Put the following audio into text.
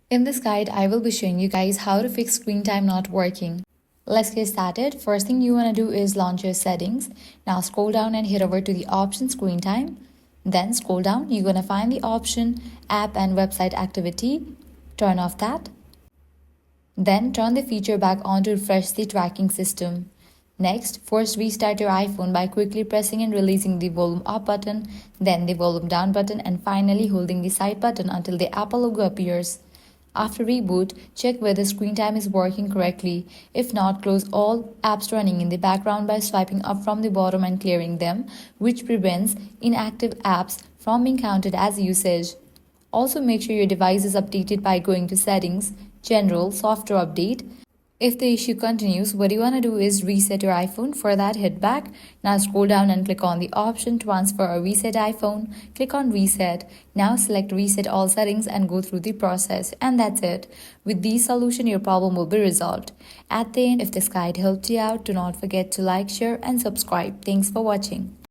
In this guide, I will be showing you guys how to fix screen time not working. Let's get started. First thing you want to do is launch your settings. Now scroll down and head over to the option screen time. Then scroll down, you're going to find the option app and website activity. Turn off that. Then turn the feature back on to refresh the tracking system. Next, first restart your iPhone by quickly pressing and releasing the volume up button, then the volume down button, and finally holding the side button until the Apple logo appears. After reboot, check whether screen time is working correctly. If not, close all apps running in the background by swiping up from the bottom and clearing them, which prevents inactive apps from being counted as usage. Also, make sure your device is updated by going to Settings, General, Software Update. If the issue continues, what you want to do is reset your iPhone. For that, hit back. Now scroll down and click on the option Transfer or Reset iPhone. Click on Reset. Now select Reset All Settings and go through the process. And that's it. With this solution, your problem will be resolved. At the end, if this guide helped you out, do not forget to like, share and subscribe. Thanks for watching.